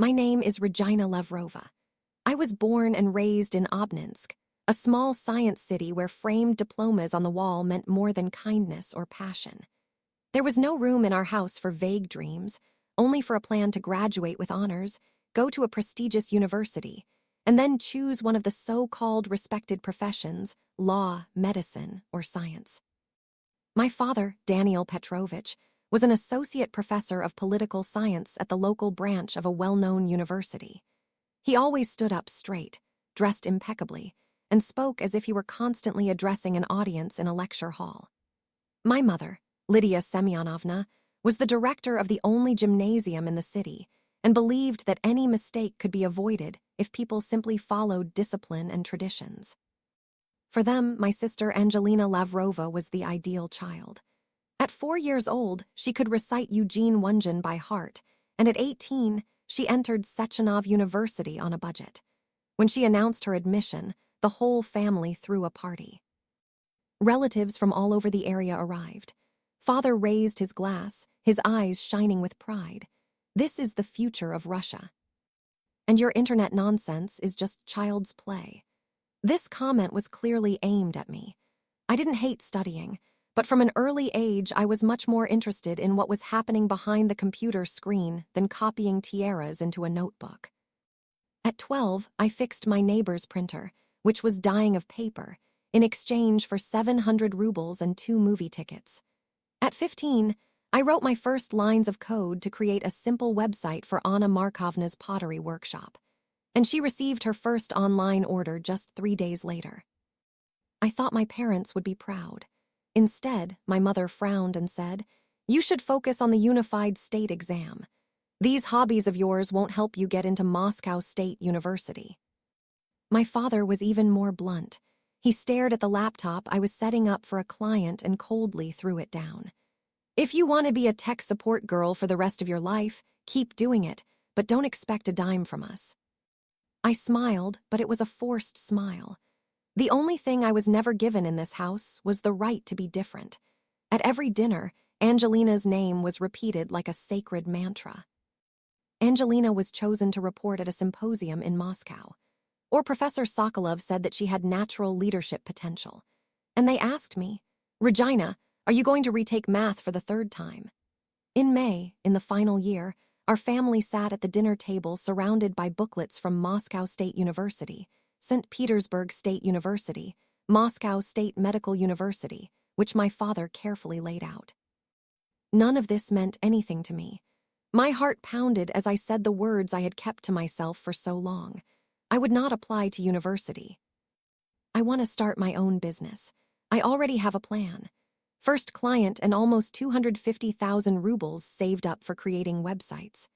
My name is Regina Lavrova. I was born and raised in Obninsk, a small science city where framed diplomas on the wall meant more than kindness or passion. There was no room in our house for vague dreams, only for a plan to graduate with honors, go to a prestigious university, and then choose one of the so-called respected professions, law, medicine, or science. My father, Daniel Petrovich, was an associate professor of political science at the local branch of a well-known university. He always stood up straight, dressed impeccably, and spoke as if he were constantly addressing an audience in a lecture hall. My mother, Lydia Semyonovna, was the director of the only gymnasium in the city and believed that any mistake could be avoided if people simply followed discipline and traditions. For them, my sister Angelina Lavrova was the ideal child. At 4 years old, she could recite Eugene Onegin by heart, and at 18, she entered Sechenov University on a budget. When she announced her admission, the whole family threw a party. Relatives from all over the area arrived. Father raised his glass, his eyes shining with pride. This is the future of Russia. And your internet nonsense is just child's play. This comment was clearly aimed at me. I didn't hate studying, but from an early age I was much more interested in what was happening behind the computer screen than copying tiaras into a notebook. At 12, I fixed my neighbor's printer, which was dying of paper, in exchange for 700 rubles and 2 movie tickets. At 15, I wrote my first lines of code to create a simple website for Anna Markovna's pottery workshop, and she received her first online order just 3 days later. I thought my parents would be proud. Instead, my mother frowned and said, "You should focus on the unified state exam. These hobbies of yours won't help you get into Moscow State University." My father was even more blunt. He stared at the laptop I was setting up for a client and coldly threw it down. "If you want to be a tech support girl for the rest of your life, keep doing it, but don't expect a dime from us." I smiled, but it was a forced smile. The only thing I was never given in this house was the right to be different. At every dinner, Angelina's name was repeated like a sacred mantra. Angelina was chosen to report at a symposium in Moscow. Or Professor Sokolov said that she had natural leadership potential. And they asked me, "Regina, are you going to retake math for the 3rd time?" In May, in the final year, our family sat at the dinner table surrounded by booklets from Moscow State University, St. Petersburg State University, Moscow State Medical University, which my father carefully laid out. None of this meant anything to me. My heart pounded as I said the words I had kept to myself for so long. I would not apply to university. I want to start my own business. I already have a plan. First client and almost 250,000 rubles saved up for creating websites.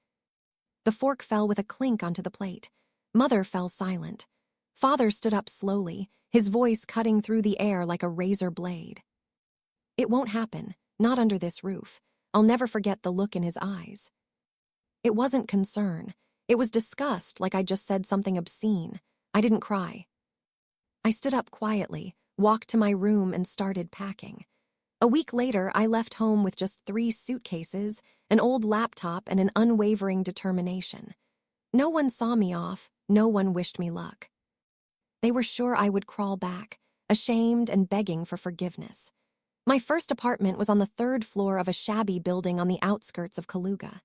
The fork fell with a clink onto the plate. Mother fell silent. Father stood up slowly, his voice cutting through the air like a razor blade. "It won't happen, not under this roof." I'll never forget the look in his eyes. It wasn't concern. It was disgust, like I just said something obscene. I didn't cry. I stood up quietly, walked to my room, and started packing. A week later, I left home with just 3 suitcases, an old laptop, and an unwavering determination. No one saw me off, no one wished me luck. They were sure I would crawl back, ashamed and begging for forgiveness. My first apartment was on the 3rd floor of a shabby building on the outskirts of Kaluga.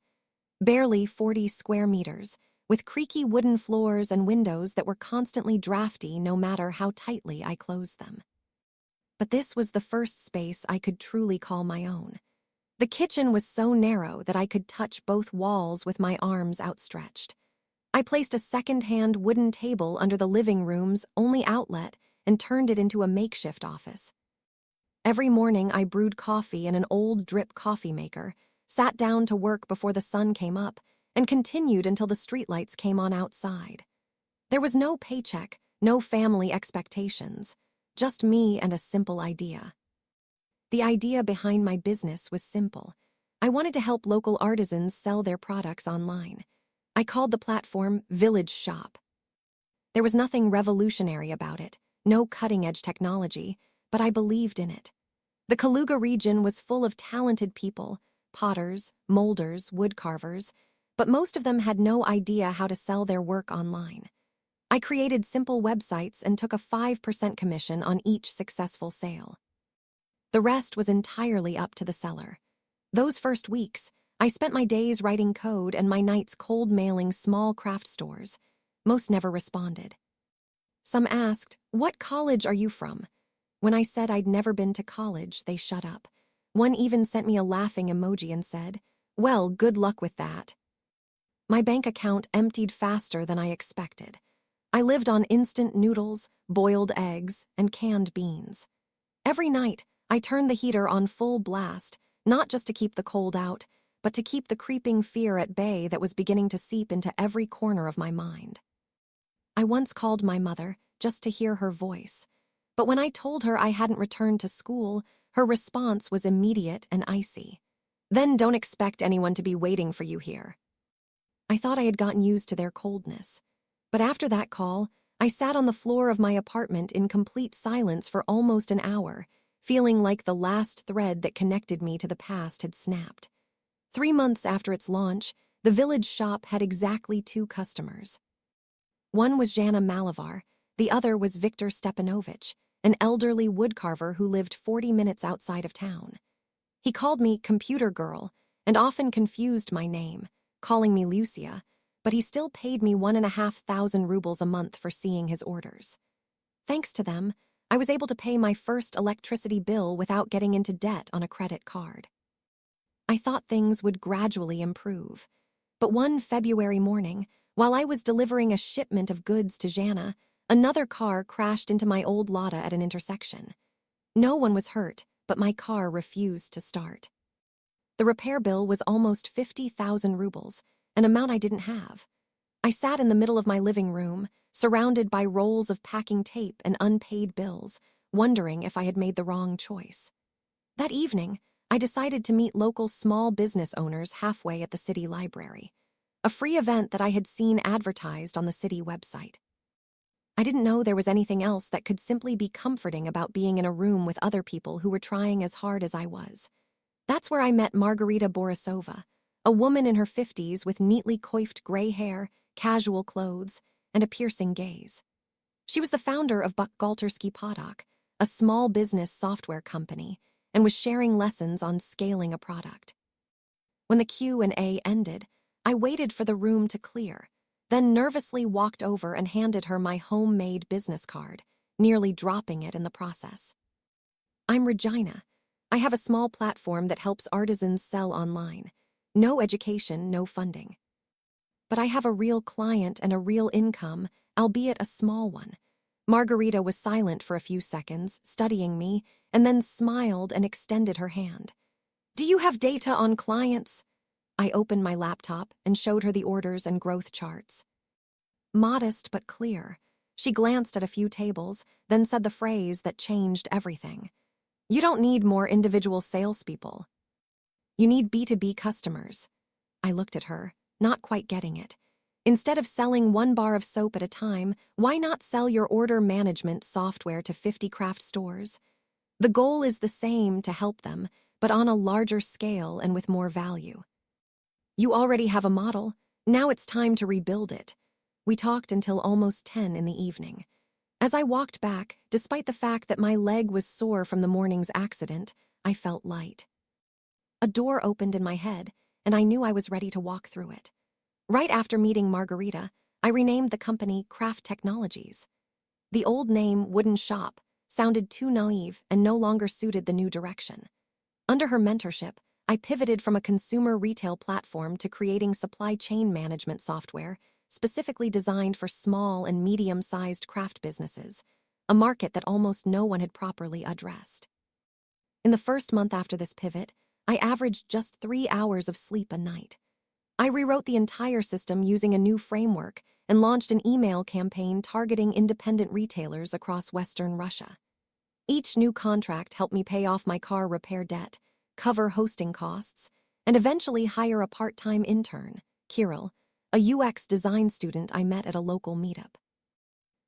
Barely 40 square meters, with creaky wooden floors and windows that were constantly drafty no matter how tightly I closed them. But this was the first space I could truly call my own. The kitchen was so narrow that I could touch both walls with my arms outstretched. I placed a second-hand wooden table under the living room's only outlet and turned it into a makeshift office. Every morning I brewed coffee in an old drip coffee maker, sat down to work before the sun came up, and continued until the streetlights came on outside. There was no paycheck, no family expectations, just me and a simple idea. The idea behind my business was simple. I wanted to help local artisans sell their products online. I called the platform Village Shop. There was nothing revolutionary about it, no cutting-edge technology, but I believed in it. The Kaluga region was full of talented people, potters, molders, woodcarvers, but most of them had no idea how to sell their work online. I created simple websites and took a 5% commission on each successful sale. The rest was entirely up to the seller. Those first weeks, I spent my days writing code and my nights cold mailing small craft stores. Most never responded. Some asked, "What college are you from?" When I said I'd never been to college, they shut up. One even sent me a laughing emoji and said, "Well, good luck with that." My bank account emptied faster than I expected. I lived on instant noodles, boiled eggs, and canned beans. Every night, I turned the heater on full blast, not just to keep the cold out, but to keep the creeping fear at bay that was beginning to seep into every corner of my mind. I once called my mother just to hear her voice, but when I told her I hadn't returned to school, her response was immediate and icy. "Then don't expect anyone to be waiting for you here." I thought I had gotten used to their coldness, but after that call, I sat on the floor of my apartment in complete silence for almost an hour, feeling like the last thread that connected me to the past had snapped. 3 months after its launch, the village shop had exactly 2 customers. One was Jana Malivar, the other was Viktor Stepanovich, an elderly woodcarver who lived 40 minutes outside of town. He called me computer girl and often confused my name, calling me Lucia, but he still paid me 1,500 rubles a month for seeing his orders. Thanks to them, I was able to pay my first electricity bill without getting into debt on a credit card. I thought things would gradually improve, but one February morning, while I was delivering a shipment of goods to Jana, another car crashed into my old Lada at an intersection. No one was hurt, but my car refused to start. The repair bill was almost 50,000 rubles, an amount I didn't have. I sat in the middle of my living room, surrounded by rolls of packing tape and unpaid bills, wondering if I had made the wrong choice. That evening, I decided to meet local small business owners halfway at the city library, a free event that I had seen advertised on the city website. I didn't know there was anything else that could simply be comforting about being in a room with other people who were trying as hard as I was. That's where I met Margarita Borisova, a woman in her 50s with neatly coiffed gray hair, casual clothes, and a piercing gaze. She was the founder of Buchaltersky Potok, a small business software company, and was sharing lessons on scaling a product. When the Q&A ended, I waited for the room to clear, then nervously walked over and handed her my homemade business card, nearly dropping it in the process. "I'm Regina. I have a small platform that helps artisans sell online. No education, no funding. But I have a real client and a real income, albeit a small one." Margarita was silent for a few seconds, studying me, and then smiled and extended her hand. "Do you have data on clients?" I opened my laptop and showed her the orders and growth charts. Modest but clear, she glanced at a few tables, then said the phrase that changed everything. "You don't need more individual salespeople. You need B2B customers." I looked at her, not quite getting it. Instead of selling 1 bar of soap at a time, why not sell your order management software to 50 craft stores? The goal is the same, to help them, but on a larger scale and with more value. "You already have a model. Now it's time to rebuild it." We talked until almost 10 in the evening. As I walked back, despite the fact that my leg was sore from the morning's accident, I felt light. A door opened in my head, and I knew I was ready to walk through it. Right after meeting Margarita, I renamed the company Craft Technologies. The old name, Wooden Shop, sounded too naive and no longer suited the new direction. Under her mentorship, I pivoted from a consumer retail platform to creating supply chain management software specifically designed for small and medium-sized craft businesses, a market that almost no one had properly addressed. In the first month after this pivot, I averaged just 3 hours of sleep a night. I rewrote the entire system using a new framework and launched an email campaign targeting independent retailers across Western Russia. Each new contract helped me pay off my car repair debt, cover hosting costs, and eventually hire a part-time intern, Kirill, a UX design student I met at a local meetup.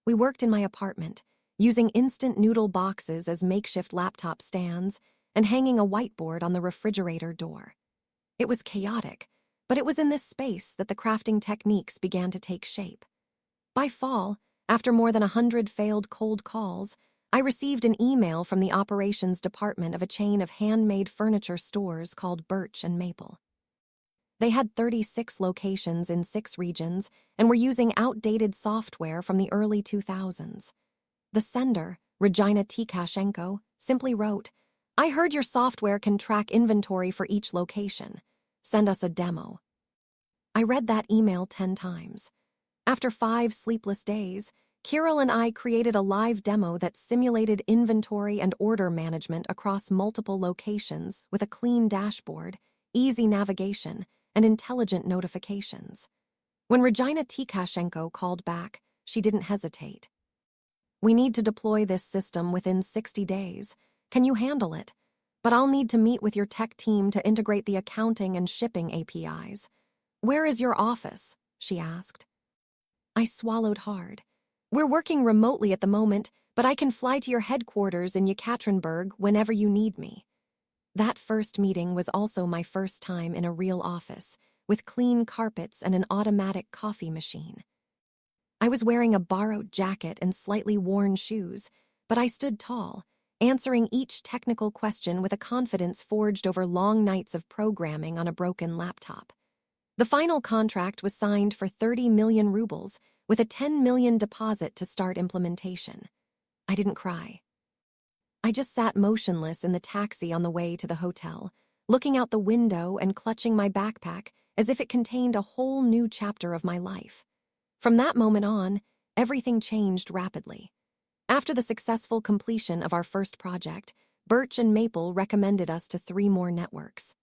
We worked in my apartment, using instant noodle boxes as makeshift laptop stands and hanging a whiteboard on the refrigerator door. It was chaotic, But it was in this space that the crafting techniques began to take shape. By fall, after more than 100 failed cold calls, I received an email from the operations department of a chain of handmade furniture stores called Birch and Maple. They had 36 locations in 6 regions and were using outdated software from the early 2000s. The sender, Regina Tikashenko, simply wrote, "I heard your software can track inventory for each location. Send us a demo." I read that email 10 times. After 5 sleepless days, Kirill and I created a live demo that simulated inventory and order management across multiple locations with a clean dashboard, easy navigation, and intelligent notifications. When Regina Tikashenko called back, she didn't hesitate. "We need to deploy this system within 60 days. Can you handle it? But I'll need to meet with your tech team to integrate the accounting and shipping APIs. Where is your office?" she asked. I swallowed hard. "We're working remotely at the moment, but I can fly to your headquarters in Yekaterinburg whenever you need me." That first meeting was also my first time in a real office, with clean carpets and an automatic coffee machine. I was wearing a borrowed jacket and slightly worn shoes, but I stood tall, answering each technical question with a confidence forged over long nights of programming on a broken laptop. The final contract was signed for 30 million rubles, with a 10 million deposit to start implementation. I didn't cry. I just sat motionless in the taxi on the way to the hotel, looking out the window and clutching my backpack as if it contained a whole new chapter of my life. From that moment on, everything changed rapidly. After the successful completion of our first project, Birch and Maple recommended us to 3 more networks.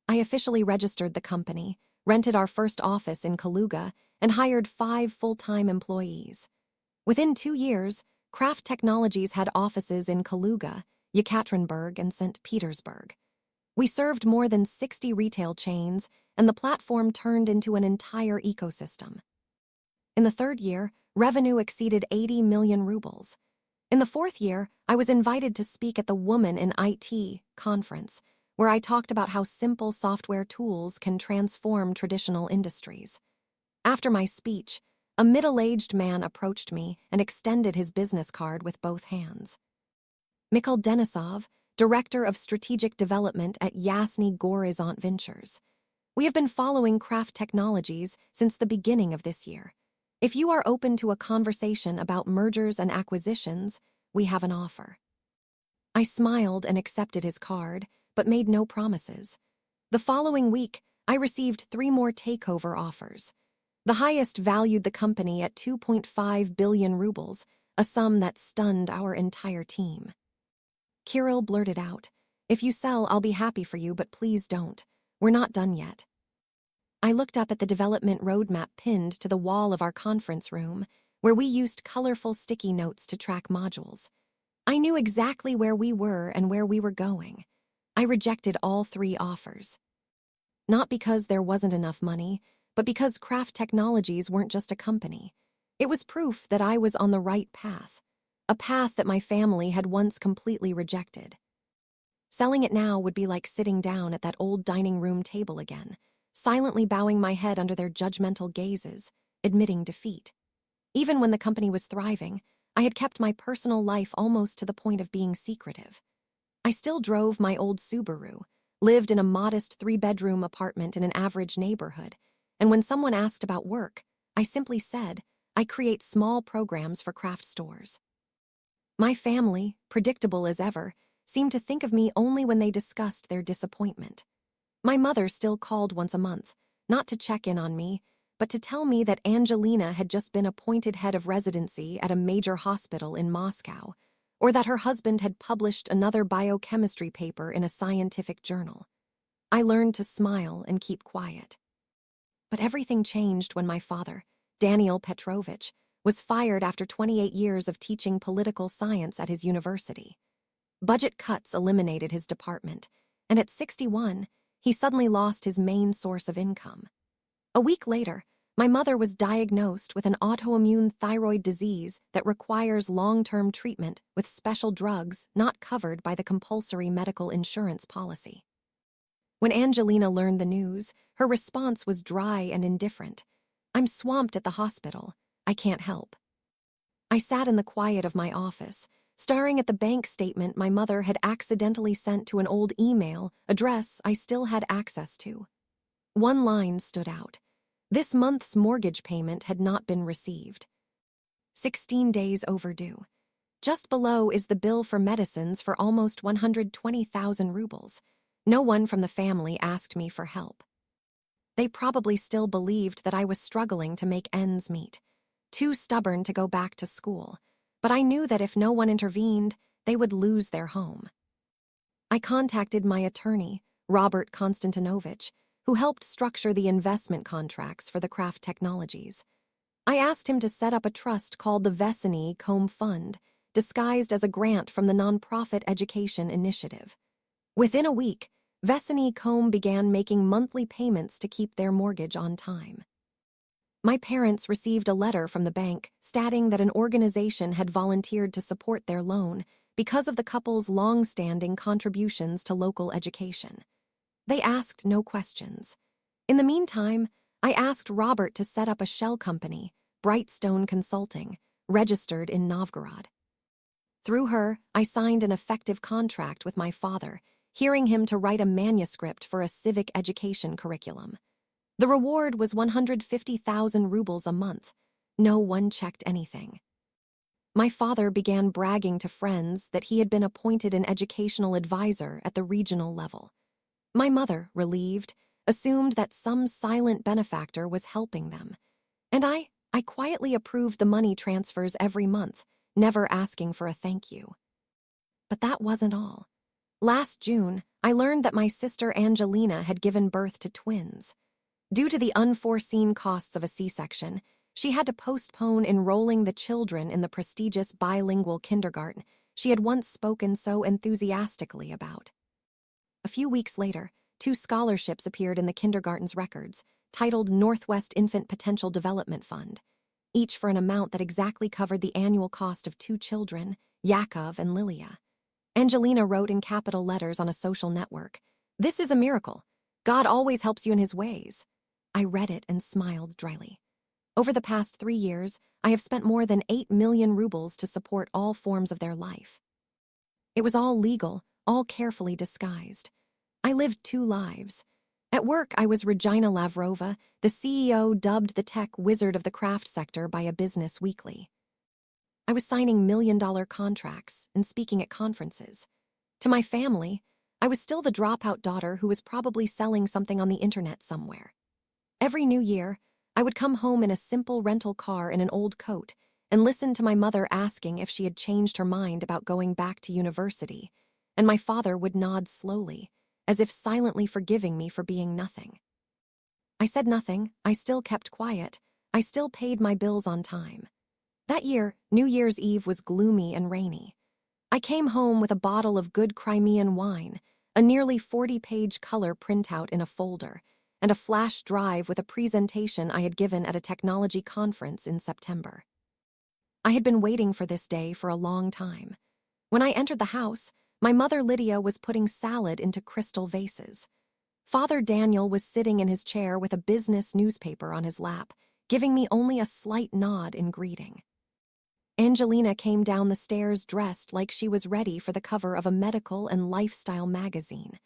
I officially registered the company, rented our first office in Kaluga, and hired 5 full-time employees. Within 2 years, Craft Technologies had offices in Kaluga, Yekaterinburg, and St. Petersburg. We served more than 60 retail chains, and the platform turned into an entire ecosystem. In the 3rd year, revenue exceeded 80 million rubles. In the 4th year, I was invited to speak at the Woman in IT conference, where I talked about how simple software tools can transform traditional industries. After my speech, a middle-aged man approached me and extended his business card with both hands. Mikhail Denisov, Director of Strategic Development at Yasny Gorizont Ventures. "We have been following Craft Technologies since the beginning of this year. If you are open to a conversation about mergers and acquisitions, we have an offer." I smiled and accepted his card, but made no promises. The following week, I received 3 more takeover offers. The highest valued the company at 2.5 billion rubles, a sum that stunned our entire team. Kirill blurted out, "If you sell, I'll be happy for you, but please don't. We're not done yet." I looked up at the development roadmap pinned to the wall of our conference room, where we used colorful sticky notes to track modules. I knew exactly where we were and where we were going. I rejected all 3 offers. Not because there wasn't enough money, but because Craft Technologies weren't just a company. It was proof that I was on the right path, a path that my family had once completely rejected. Selling it now would be like sitting down at that old dining room table again, silently bowing my head under their judgmental gazes, admitting defeat. Even when the company was thriving, I had kept my personal life almost to the point of being secretive. I still drove my old Subaru, lived in a modest 3-bedroom apartment in an average neighborhood, and when someone asked about work, I simply said, "I create small programs for craft stores." My family, predictable as ever, seemed to think of me only when they discussed their disappointment. My mother still called once a month, not to check in on me, but to tell me that Angelina had just been appointed head of residency at a major hospital in Moscow, or that her husband had published another biochemistry paper in a scientific journal. I learned to smile and keep quiet. But everything changed when my father, Daniel Petrovich, was fired after 28 years of teaching political science at his university. Budget cuts eliminated his department, and at 61, he suddenly lost his main source of income. A week later, my mother was diagnosed with an autoimmune thyroid disease that requires long-term treatment with special drugs not covered by the compulsory medical insurance policy. When Angelina learned the news, her response was dry and indifferent. "I'm swamped at the hospital. I can't help." I sat in the quiet of my office, staring at the bank statement my mother had accidentally sent to an old email address I still had access to. One line stood out. This month's mortgage payment had not been received. 16 days overdue. Just below is the bill for medicines for almost 120,000 rubles. No one from the family asked me for help. They probably still believed that I was struggling to make ends meet, too stubborn to go back to school, but I knew that if no one intervened, they would lose their home. I contacted my attorney, Robert Konstantinovich, who helped structure the investment contracts for the craft technologies. I asked him to set up a trust called the Vesiny Combe Fund, disguised as a grant from the nonprofit education initiative. Within a week, Vesiny Combe began making monthly payments to keep their mortgage on time. My parents received a letter from the bank stating that an organization had volunteered to support their loan because of the couple's long-standing contributions to local education. They asked no questions. In the meantime, I asked Robert to set up a shell company, Brightstone Consulting, registered in Novgorod. Through her, I signed an effective contract with my father, hearing him to write a manuscript for a civic education curriculum. The reward was 150,000 rubles a month. No one checked anything. My father began bragging to friends that he had been appointed an educational advisor at the regional level. My mother, relieved, assumed that some silent benefactor was helping them. And I quietly approved the money transfers every month, never asking for a thank you. But that wasn't all. Last June, I learned that my sister Angelina had given birth to twins. Due to the unforeseen costs of a C-section, she had to postpone enrolling the children in the prestigious bilingual kindergarten she had once spoken so enthusiastically about. A few weeks later, 2 scholarships appeared in the kindergarten's records, titled Northwest Infant Potential Development Fund, each for an amount that exactly covered the annual cost of 2 children, Yakov and Lilia. Angelina wrote in capital letters on a social network, "This is a miracle. God always helps you in his ways." I read it and smiled dryly. Over the past 3 years, I have spent more than 8 million rubles to support all forms of their life. It was all legal, all carefully disguised. I lived 2 lives. At work, I was Regina Lavrova, the CEO dubbed the tech wizard of the craft sector by a business weekly. I was signing million-dollar contracts and speaking at conferences. To my family, I was still the dropout daughter who was probably selling something on the internet somewhere. Every New Year, I would come home in a simple rental car in an old coat and listen to my mother asking if she had changed her mind about going back to university, and my father would nod slowly, as if silently forgiving me for being nothing. I said nothing, I still kept quiet, I still paid my bills on time. That year, New Year's Eve was gloomy and rainy. I came home with a bottle of good Crimean wine, a nearly 40-page color printout in a folder, and a flash drive with a presentation I had given at a technology conference in September. I had been waiting for this day for a long time. When I entered the house, my mother Lydia was putting salad into crystal vases. Father Daniel was sitting in his chair with a business newspaper on his lap, giving me only a slight nod in greeting. Angelina came down the stairs dressed like she was ready for the cover of a medical and lifestyle magazine.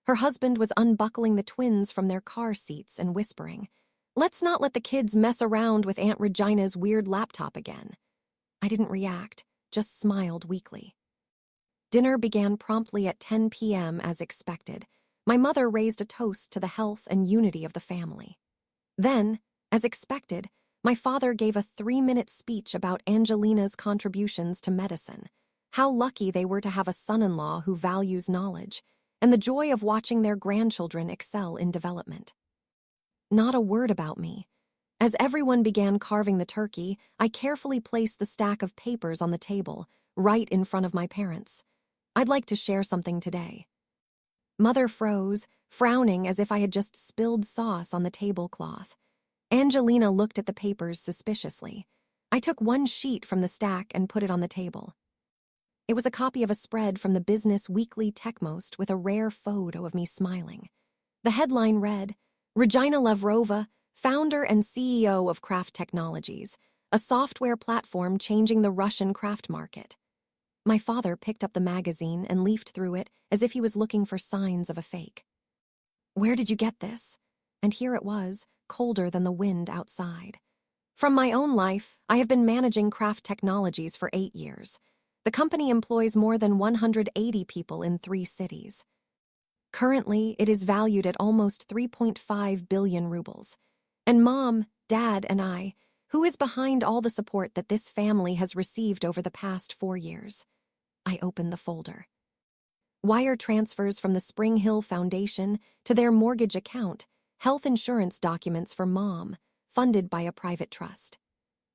Her husband was unbuckling the twins from their car seats and whispering, "Let's not let the kids mess around with Aunt Regina's weird laptop again." I didn't react, just smiled weakly. Dinner began promptly at 10 p.m. as expected. My mother raised a toast to the health and unity of the family. Then, as expected, my father gave a 3-minute speech about Angelina's contributions to medicine, how lucky they were to have a son-in-law who values knowledge, and the joy of watching their grandchildren excel in development. Not a word about me. As everyone began carving the turkey, I carefully placed the stack of papers on the table, right in front of my parents. "I'd like to share something today." Mother froze, frowning as if I had just spilled sauce on the tablecloth. Angelina looked at the papers suspiciously. I took one sheet from the stack and put it on the table. It was a copy of a spread from the Business Weekly Techmost with a rare photo of me smiling. The headline read, Regina Lavrova, founder and CEO of Craft Technologies, a software platform changing the Russian craft market. My father picked up the magazine and leafed through it as if he was looking for signs of a fake. Where did you get this? And here it was, colder than the wind outside. From my own life, I have been managing Craft Technologies for 8 years. The company employs more than 180 people in 3 cities. Currently, it is valued at almost 3.5 billion rubles. And Mom, Dad, and I, who is behind all the support that this family has received over the past 4 years? I opened the folder. Wire transfers from the Spring Hill Foundation to their mortgage account, health insurance documents for Mom, funded by a private trust.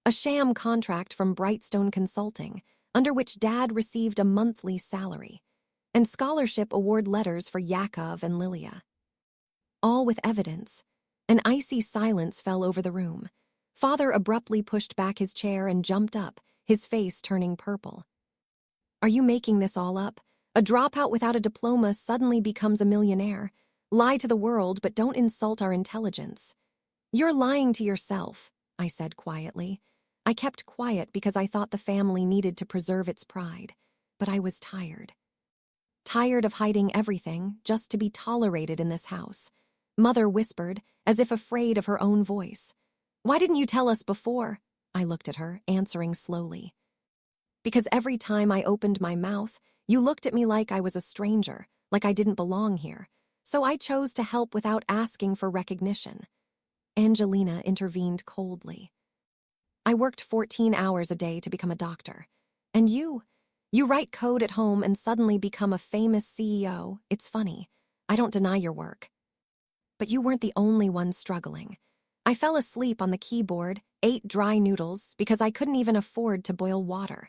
A sham contract from Brightstone Consulting, under which Dad received a monthly salary, and scholarship award letters for Yakov and Lilia. All with evidence. An icy silence fell over the room. Father abruptly pushed back his chair and jumped up, his face turning purple. Are you making this all up? A dropout without a diploma suddenly becomes a millionaire. Lie to the world, but don't insult our intelligence. You're lying to yourself, I said quietly. I kept quiet because I thought the family needed to preserve its pride, but I was tired. Tired of hiding everything just to be tolerated in this house. Mother whispered, as if afraid of her own voice. Why didn't you tell us before? I looked at her, answering slowly. Because every time I opened my mouth, you looked at me like I was a stranger, like I didn't belong here. So I chose to help without asking for recognition. Angelina intervened coldly. I worked 14 hours a day to become a doctor. And you write code at home and suddenly become a famous CEO. It's funny. I don't deny your work. But you weren't the only one struggling. I fell asleep on the keyboard, ate dry noodles because I couldn't even afford to boil water.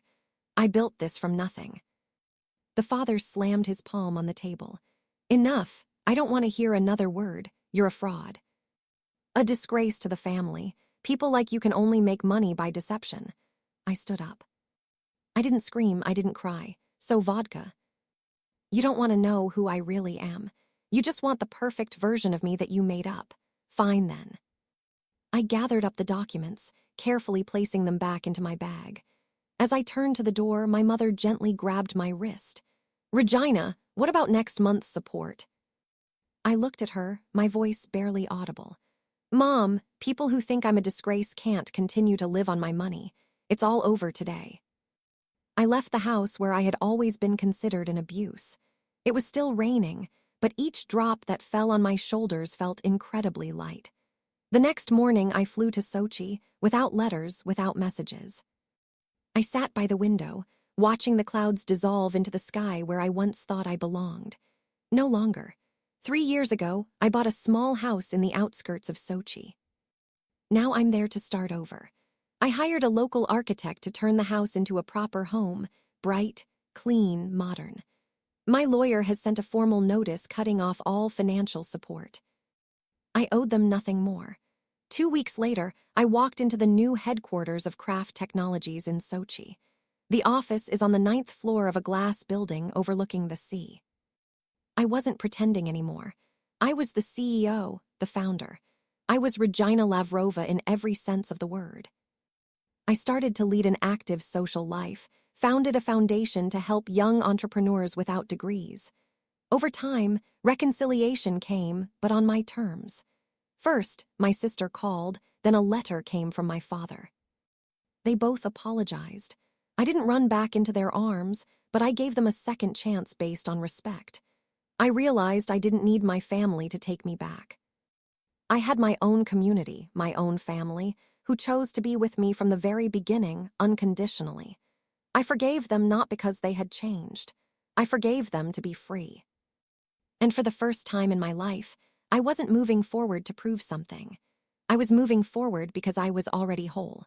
I built this from nothing. The father slammed his palm on the table. Enough. I don't want to hear another word. You're a fraud. A disgrace to the family. People like you can only make money by deception. I stood up. I didn't scream, I didn't cry. So vodka. You don't want to know who I really am. You just want the perfect version of me that you made up. Fine then. I gathered up the documents, carefully placing them back into my bag. As I turned to the door, my mother gently grabbed my wrist. Regina, what about next month's support? I looked at her, my voice barely audible. Mom, people who think I'm a disgrace can't continue to live on my money. It's all over today. I left the house where I had always been considered an abuse. It was still raining, but each drop that fell on my shoulders felt incredibly light. The next morning, I flew to Sochi, without letters, without messages. I sat by the window, watching the clouds dissolve into the sky where I once thought I belonged. No longer. 3 years ago, I bought a small house in the outskirts of Sochi. Now I'm there to start over. I hired a local architect to turn the house into a proper home, bright, clean, modern. My lawyer has sent a formal notice cutting off all financial support. I owed them nothing more. 2 weeks later, I walked into the new headquarters of Craft Technologies in Sochi. The office is on the 9th floor of a glass building overlooking the sea. I wasn't pretending anymore. I was the CEO, the founder. I was Regina Lavrova in every sense of the word. I started to lead an active social life, founded a foundation to help young entrepreneurs without degrees. Over time, reconciliation came, but on my terms. First, my sister called, then a letter came from my father. They both apologized. I didn't run back into their arms, but I gave them a second chance based on respect. I realized I didn't need my family to take me back. I had my own community, my own family, who chose to be with me from the very beginning, unconditionally. I forgave them not because they had changed. I forgave them to be free. And for the first time in my life, I wasn't moving forward to prove something. I was moving forward because I was already whole.